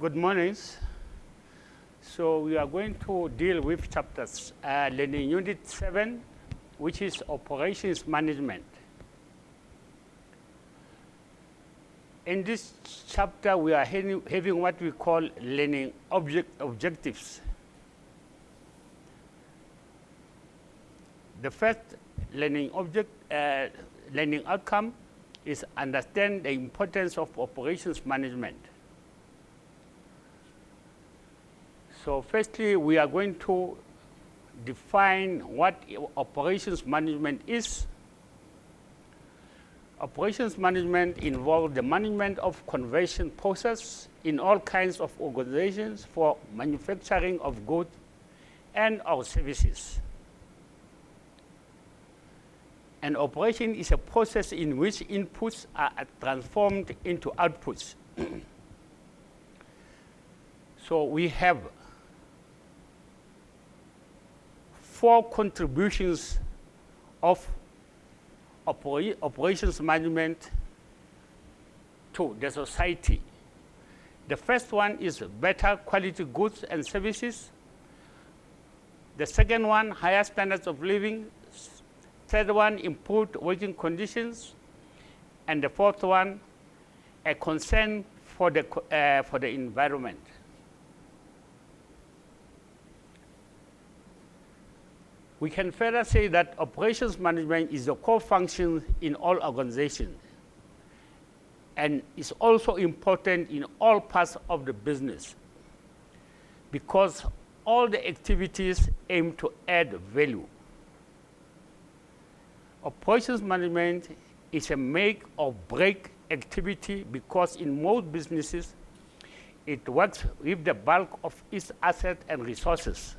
Good morning. So we are going to deal with chapters, learning unit 7, which is operations management. In this chapter, we are having what we call learning objectives. The first learning outcome is understand the importance of operations management. So firstly, we are going to define what operations management is. Operations management involves the management of conversion process in all kinds of organizations for manufacturing of goods and or services. An operation is a process in which inputs are transformed into outputs. So we have 4 contributions of operations management to the society. The first one is better quality goods and services. The second one, higher standards of living. Third one, improved working conditions. And the fourth one, a concern for the environment. We can further say that operations management is a core function in all organizations and is also important in all parts of the business because all the activities aim to add value. Operations management is a make or break activity because in most businesses it works with the bulk of its assets and resources.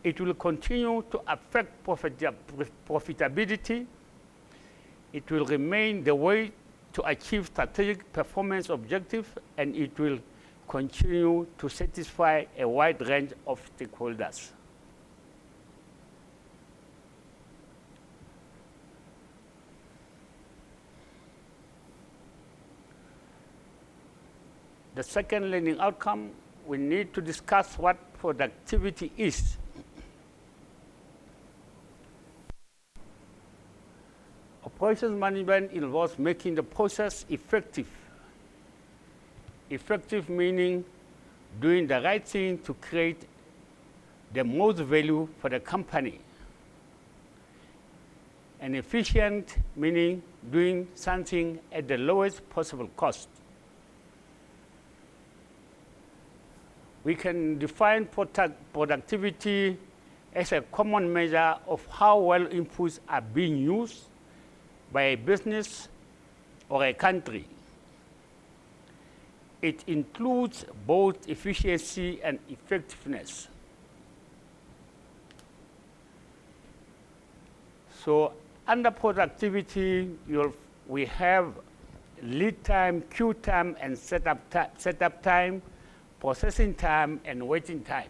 It will continue to affect profitability. It will remain the way to achieve strategic performance objectives, and it will continue to satisfy a wide range of stakeholders. The second learning outcome, we need to discuss what productivity is. Operations management involves making the process effective. Effective meaning doing the right thing to create the most value for the company. And efficient meaning doing something at the lowest possible cost. We can define productivity as a common measure of how well inputs are being used by a business or a country. It includes both efficiency and effectiveness. So under productivity, we have lead time, queue time, and setup time, processing time, and waiting time.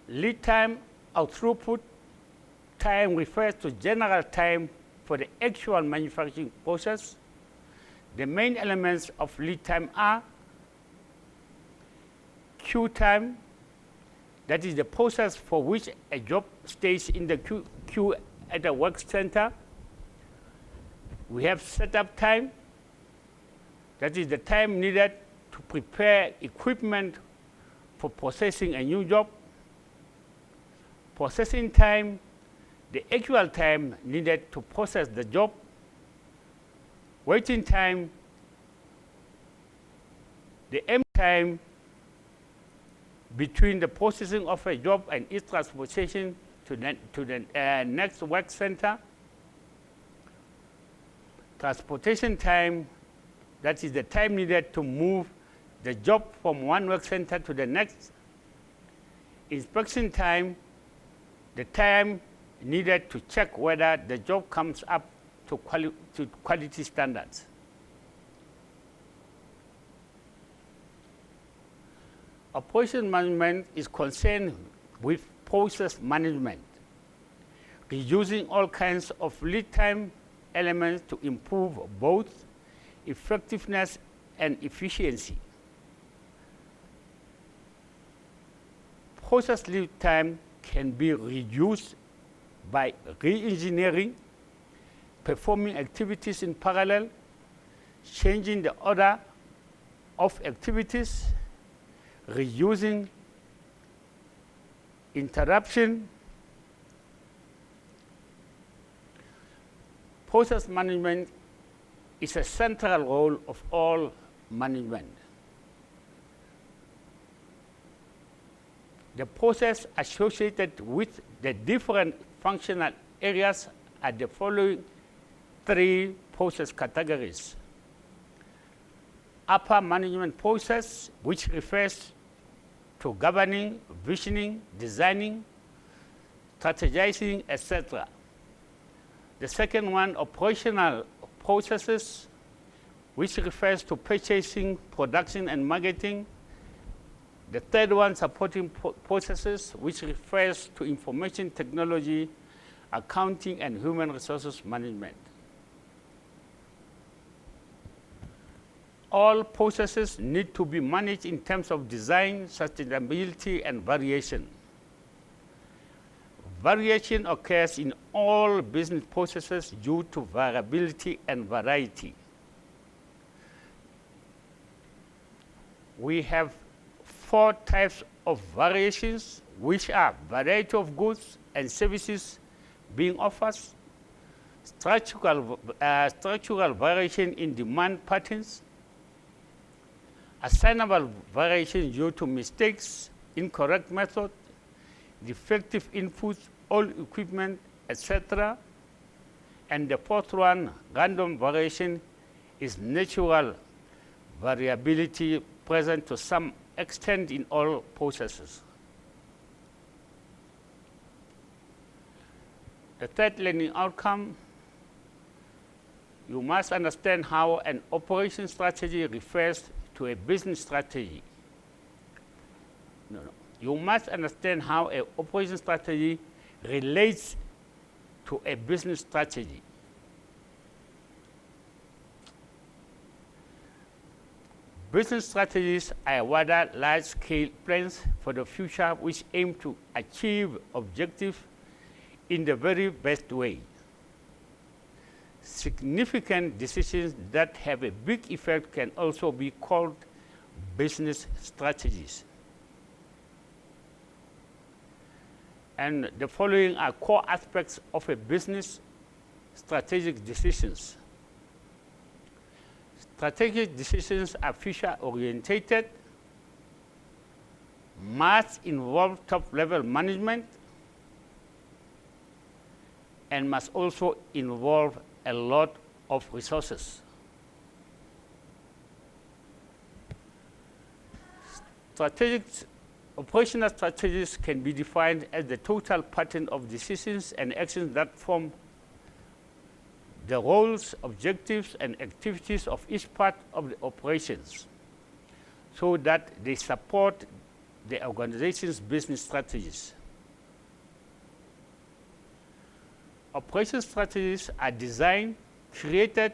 Lead time or throughput time refers to general time for the actual manufacturing process. The main elements of lead time are queue time, that is the process for which a job stays in the queue at a work center. We have setup time, that is the time needed to prepare equipment for processing a new job. Processing time, the actual time needed to process the job. Waiting time, the M time between the processing of a job and its transportation to the next work center. Transportation time, that is the time needed to move the job from one work center to the next. Inspection time, the time needed to check whether the job comes up to quality standards. Operation management is concerned with process management, reducing all kinds of lead time elements to improve both effectiveness and efficiency. Process lead time can be reduced by re-engineering, performing activities in parallel, changing the order of activities, reducing interruption. Process management is a central role of all management. The process associated with the different functional areas are the following three process categories. Upper management process, which refers to governing, visioning, designing, strategizing, etc. The second one, operational processes, which refers to purchasing, production, and marketing. The third one, supporting processes, which refers to information technology, accounting, and human resources management. All processes need to be managed in terms of design, sustainability, and variation. Variation occurs in all business processes due to variability and variety. We have four types of variations, which are variety of goods and services being offered, structural variation in demand patterns, assignable variation due to mistakes, incorrect method, defective inputs, old equipment, etc. And the fourth one, random variation, is natural variability present to some extent in all processes. The third learning outcome, you must understand how an operation strategy refers to a business strategy. You must understand how an operation strategy relates to a business strategy. Business strategies are rather large-scale plans for the future which aim to achieve objectives in the very best way. Significant decisions that have a big effect can also be called business strategies. And the following are core aspects of a business strategic decisions. Strategic decisions are future-oriented, must involve top-level management, and must also involve a lot of resources. Operational strategies can be defined as the total pattern of decisions and actions that form the roles, objectives, and activities of each part of the operations so that they support the organization's business strategies. Operation strategies are designed, created,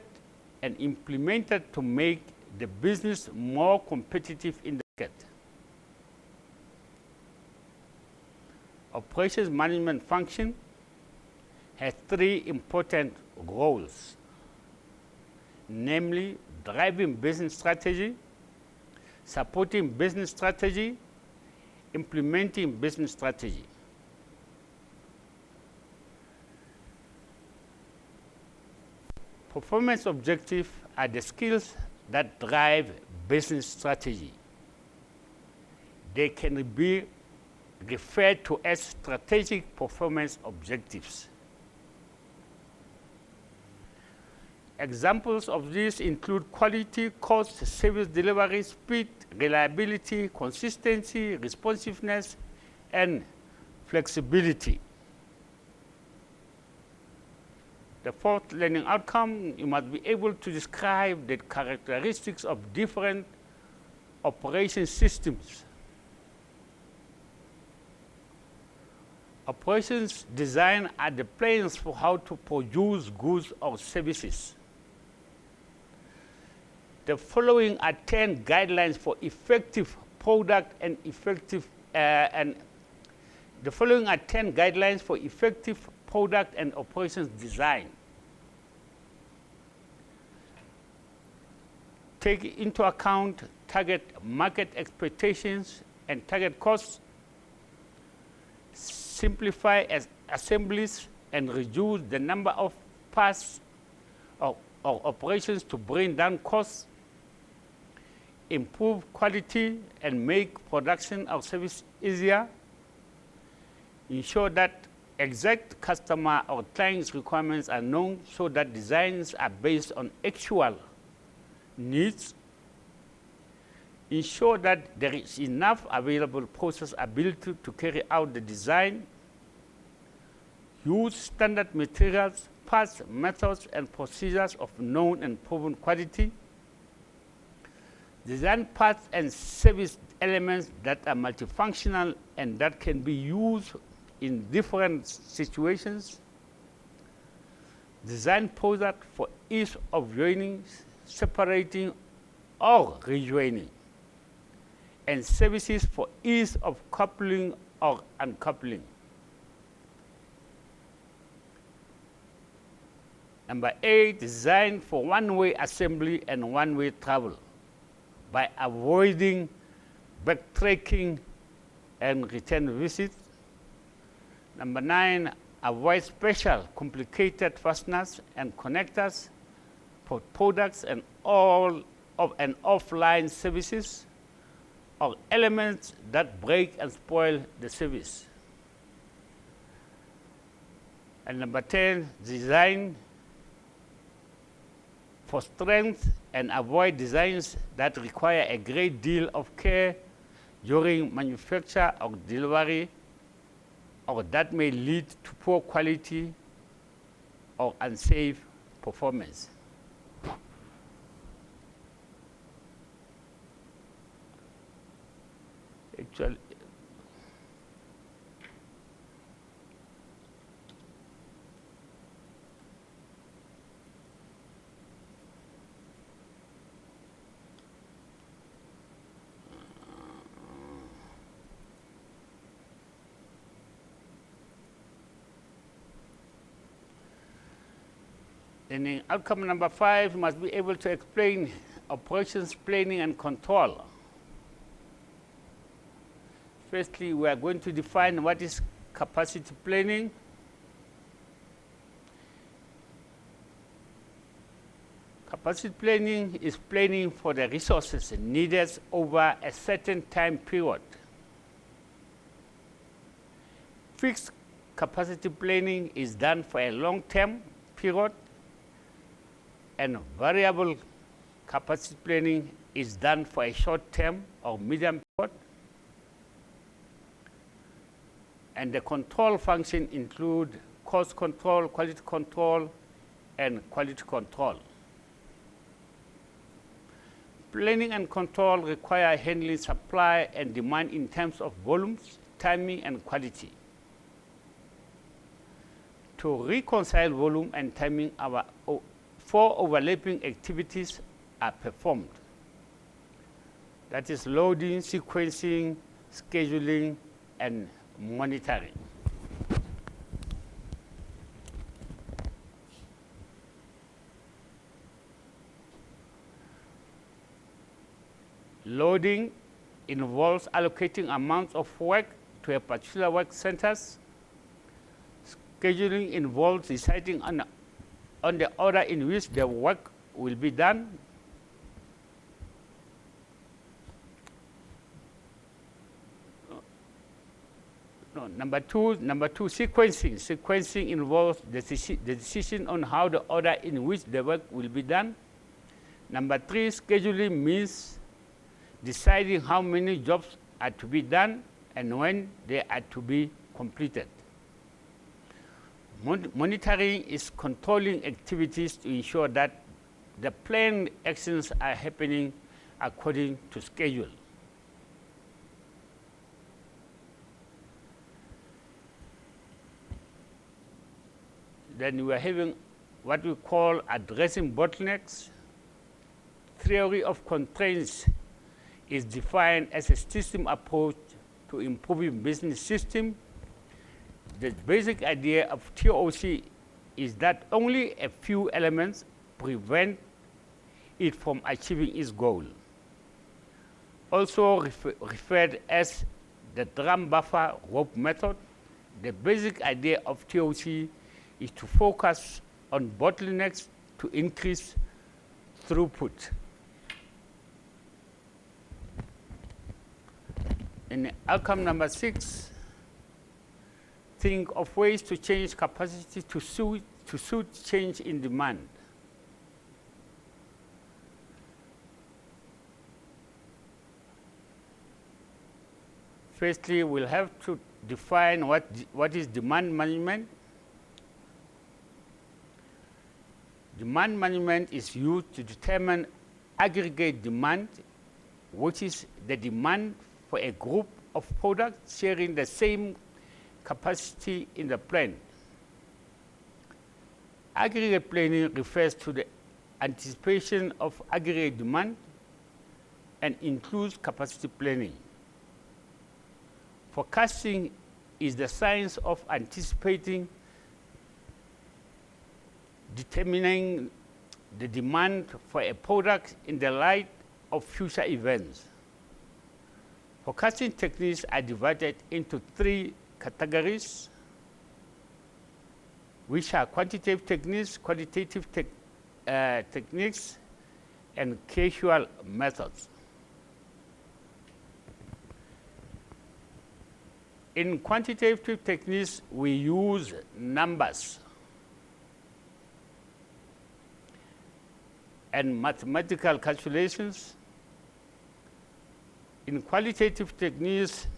and implemented to make the business more competitive in the market. Operations management function has three important roles, namely driving business strategy, supporting business strategy, implementing business strategy. Performance objectives are the skills that drive business strategy. They can be referred to as strategic performance objectives. Examples of these include quality, cost, service delivery, speed, reliability, consistency, responsiveness, and flexibility. The fourth learning outcome, you must be able to describe the characteristics of different operation systems. Operations design are the plans for how to produce goods or services. The following are 10 guidelines for effective product and effective the following are 10 guidelines for effective product and operations design. Take into account target market expectations and target costs, simplify assemblies and reduce the number of parts or operations to bring down costs, improve quality and make production or service easier, ensure that exact customer or client's requirements are known so that designs are based on actual needs, ensure that there is enough available process ability to carry out the design, use standard materials, parts, methods, and procedures of known and proven quality, design parts and service elements that are multifunctional and that can be used in different situations, design product for ease of joining, separating, or rejoining, and services for ease of coupling or uncoupling. Number 8, design for one-way assembly and one-way travel by avoiding backtracking and return visits. Number 9, avoid special complicated fasteners and connectors for products and all of and offline services or elements that break and spoil the service. And number 10, design for strength and avoid designs that require a great deal of care during manufacture or delivery, or that may lead to poor quality or unsafe performance. Actually, then in outcome number 5, you must be able to explain operations planning and control. Firstly, we are going to define what is capacity planning. Capacity planning is planning for the resources needed over a certain time period. Fixed capacity planning is done for a long-term period, and variable capacity planning is done for a short-term or medium period. And the control function include cost control, quality control, and quality control. Planning and control require handling supply and demand in terms of volumes, timing, and quality. To reconcile volume and timing, our 4 overlapping activities are performed. That is loading, sequencing, scheduling, and monitoring. Loading involves allocating amounts of work to a particular work centers. Scheduling involves deciding on the order in which the work will be done. Number two, sequencing. Sequencing involves the decision on how the order in which the work will be done. Number 3, scheduling means deciding how many jobs are to be done and when they are to be completed. Monitoring is controlling activities to ensure that the planned actions are happening according to schedule. Then we are having what we call addressing bottlenecks. Theory of constraints is defined as a system approach to improving business system. The basic idea of TOC is that only a few elements prevent it from achieving its goal. Also referred as the drum buffer rope method, the basic idea of TOC is to focus on bottlenecks to increase throughput. In outcome number 6, think of ways to change capacity to suit change in demand. Firstly, we'll have to define what is demand management. Demand management is used to determine aggregate demand, which is the demand for a group of products sharing the same capacity in the plant. Aggregate planning refers to the anticipation of aggregate demand and includes capacity planning. Forecasting is the science of anticipating, determining the demand for a product in the light of future events. Forecasting techniques are divided into 3 categories, which are quantitative techniques, qualitative techniques, and casual methods. In quantitative techniques, we use numbers and mathematical calculations. In qualitative techniques,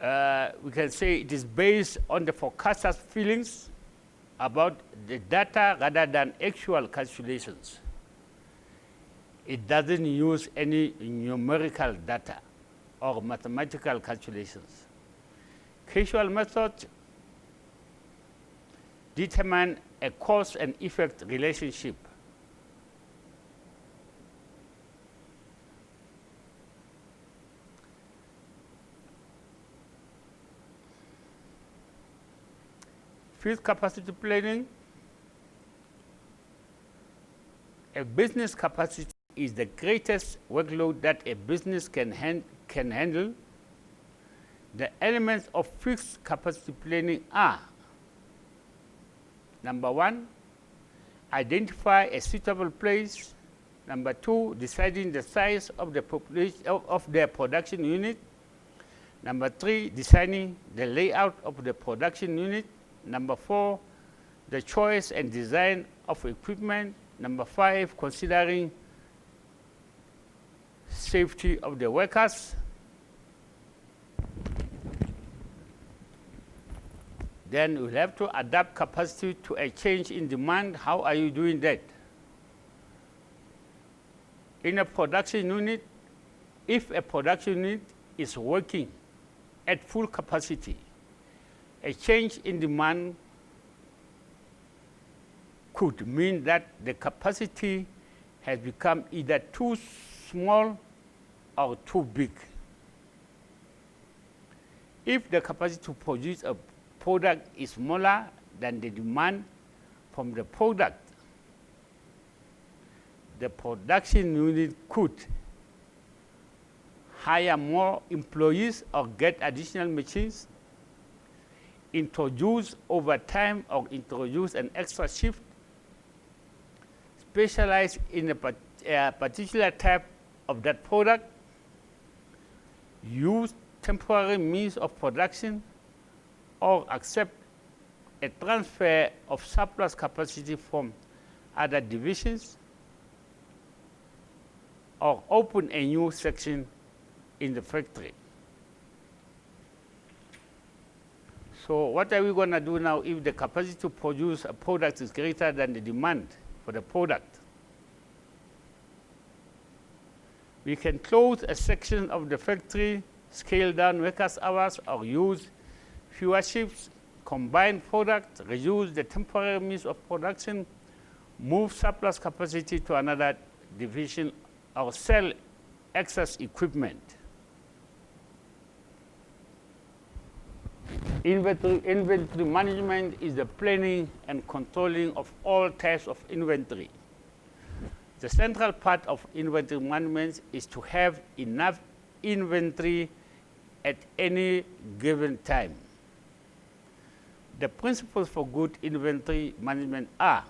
we can say it is based on the forecaster's feelings about the data rather than actual calculations. It doesn't use any numerical data or mathematical calculations. Casual methods determine a cause and effect relationship. Field capacity planning. A business capacity is the greatest workload that a business can handle. The elements of fixed capacity planning are: number 1, identify a suitable place. Number 2, deciding the size of the population of the production unit. Number 3, designing the layout of the production unit. Number 4, the choice and design of equipment. Number 5, considering safety of the workers. Then we'll have to adapt capacity to a change in demand. How are you doing that? In a production unit, if a production unit is working at full capacity, a change in demand could mean that the capacity has become either too small or too big. If the capacity to produce a product is smaller than the demand from the product, the production unit could hire more employees or get additional machines, introduce overtime or introduce an extra shift, specialize in a particular type of that product, use temporary means of production, or accept a transfer of surplus capacity from other divisions, or open a new section in the factory. So what are we going to do now if the capacity to produce a product is greater than the demand for the product? We can close a section of the factory, scale down workers' hours, or use fewer shifts, combine products, reduce the temporary means of production, move surplus capacity to another division, or sell excess equipment. Inventory management is the planning and controlling of all types of inventory. The central part of inventory management is to have enough inventory at any given time. The principles for good inventory management are: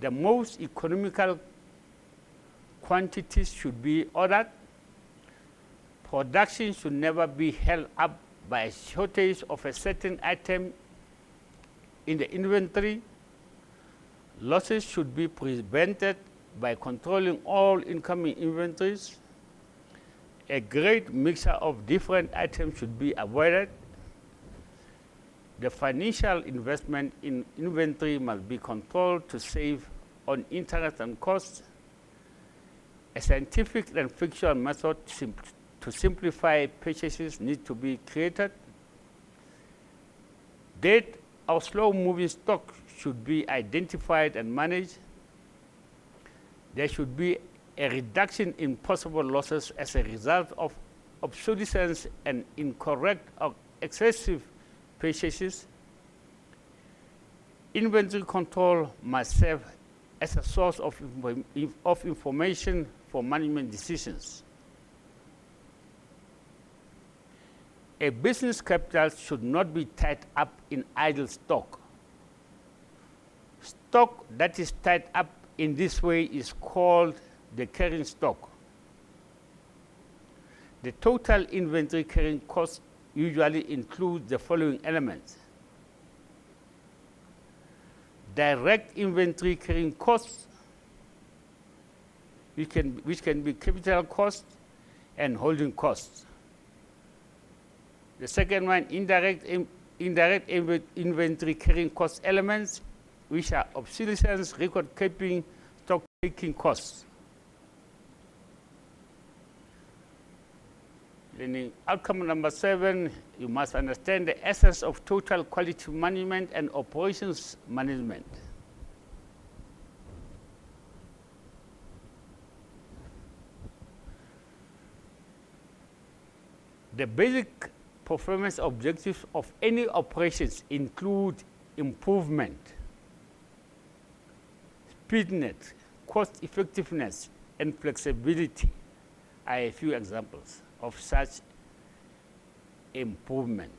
the most economical quantities should be ordered. Production should never be held up by a shortage of a certain item in the inventory. Losses should be prevented by controlling all incoming inventories. A great mixture of different items should be avoided. The financial investment in inventory must be controlled to save on interest and costs. A scientific and factual method to simplify purchases need to be created. Dead or slow-moving stock should be identified and managed. There should be a reduction in possible losses as a result of obsolescence and incorrect or excessive purchases. Inventory control must serve as a source of information for management decisions. A business capital should not be tied up in idle stock. Stock that is tied up in this way is called the carrying stock. The total inventory carrying cost usually includes the following elements: direct inventory carrying costs, which can be capital costs and holding costs. The second one, indirect inventory carrying cost elements, which are obsolescence, record keeping, stock taking costs. Then in outcome number 7, you must understand the essence of total quality management and operations management. The basic performance objectives of any operations include improvement, speediness, cost effectiveness, and flexibility are a few examples of such improvement.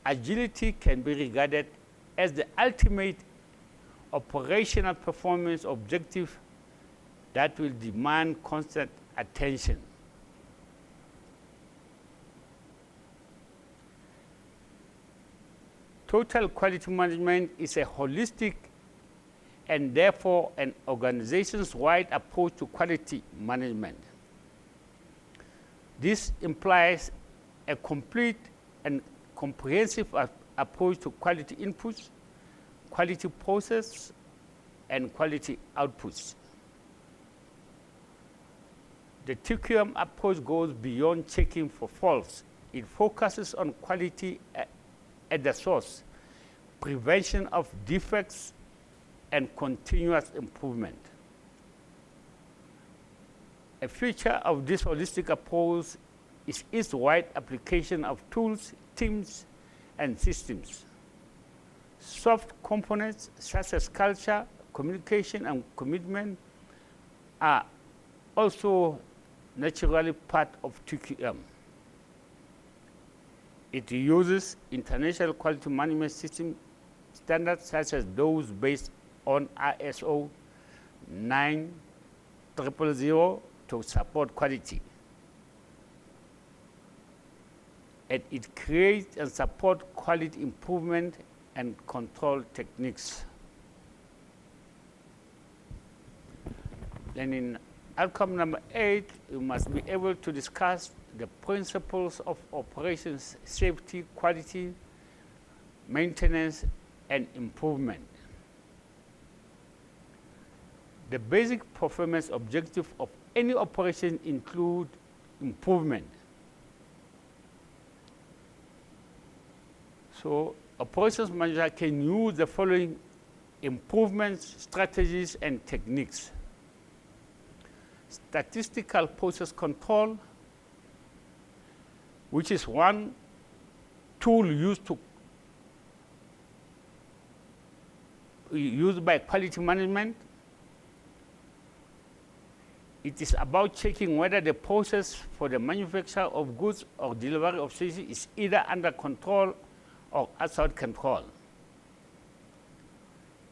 Agility can be regarded as the ultimate operational performance objective that will demand constant attention. Total quality management is a holistic and therefore an organization's wide approach to quality management. This implies a complete and comprehensive approach to quality inputs, quality process, and quality outputs. The TQM approach goes beyond checking for faults. It focuses on quality at the source, prevention of defects, and continuous improvement. A feature of this holistic approach is its wide application of tools, teams, and systems. Soft components such as culture, communication, and commitment are also naturally part of TQM. It uses international quality management system standards such as those based on ISO 9000 to support quality. And it creates and supports quality improvement and control techniques. Then in outcome number 8, you must be able to discuss the principles of operations, safety, quality, maintenance, and improvement. The basic performance objective of any operation include improvement. So operations manager can use the following improvements, strategies, and techniques. Statistical process control, which is one tool used by quality management. It is about checking whether the process for the manufacture of goods or delivery of services is either under control or outside control.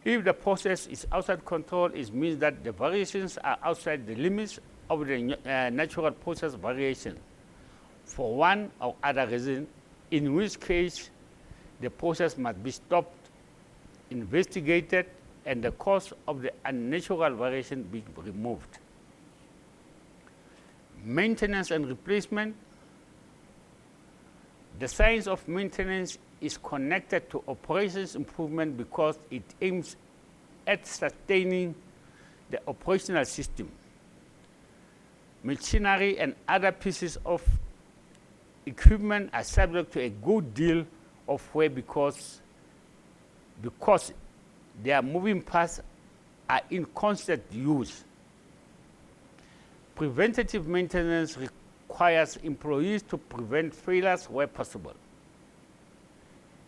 If the process is outside control, it means that the variations are outside the limits of the natural process variation for one or other reason, in which case the process must be stopped, investigated, and the cause of the unnatural variation be removed. Maintenance and replacement. The science of maintenance is connected to operations improvement because it aims at sustaining the operational system. Machinery and other pieces of equipment are subject to a good deal of wear because their moving parts are in constant use. Preventative maintenance requires employees to prevent failures where possible.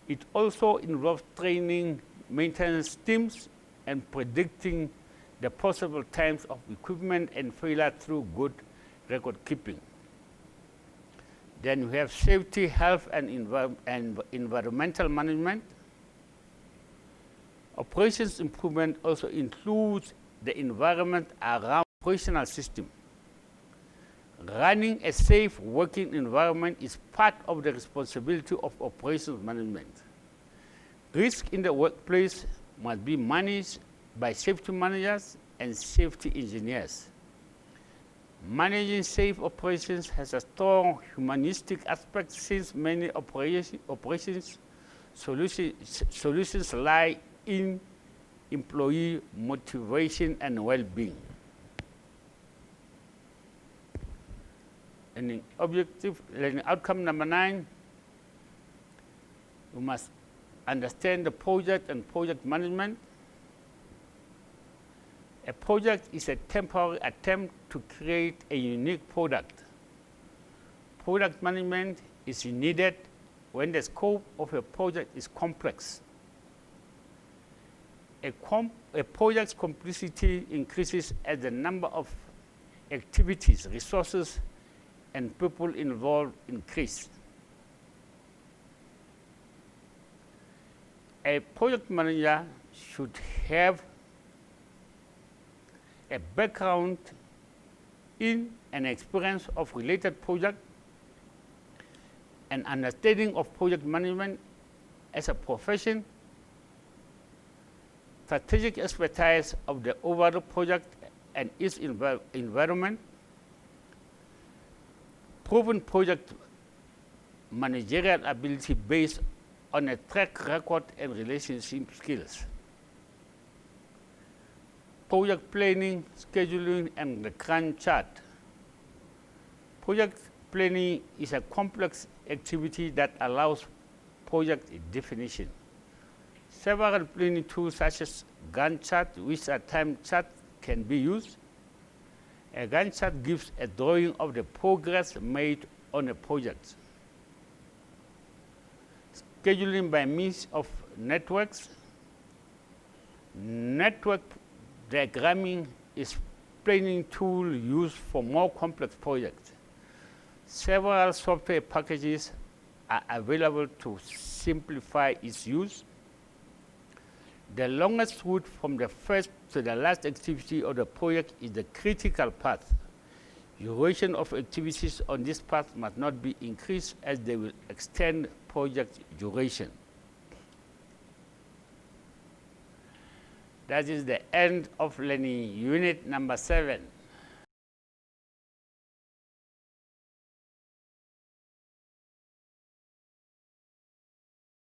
It also involves training maintenance teams and predicting the possible times of equipment and failure through good record keeping. Then we have safety, health, and environmental management. Operations improvement also includes the environment around operational system. Running a safe working environment is part of the responsibility of operations management. Risk in the workplace must be managed by safety managers and safety engineers. Managing safe operations has a strong humanistic aspect since many operations solutions lie in employee motivation and well-being. And learning outcome number 9, you must understand the project and project management. A project is a temporary attempt to create a unique product. Product management is needed when the scope of a project is complex. A project's complexity increases as the number of activities, resources, and people involved increase. A project manager should have a background in and experience of related project, an understanding of project management as a profession, strategic expertise of the overall project and its environment, proven project managerial ability based on a track record and relationship skills. Project planning, scheduling, and the Gantt chart. Project planning is a complex activity that allows project definition. Several planning tools such as Gantt chart, which are time chart, can be used. A Gantt chart gives a drawing of the progress made on a project. Scheduling by means of networks. Network diagramming is planning tool used for more complex projects. Several software packages are available to simplify its use. The longest route from the first to the last activity of the project is the critical path. Duration of activities on this path must not be increased as they will extend project duration. That is the end of learning unit number 7.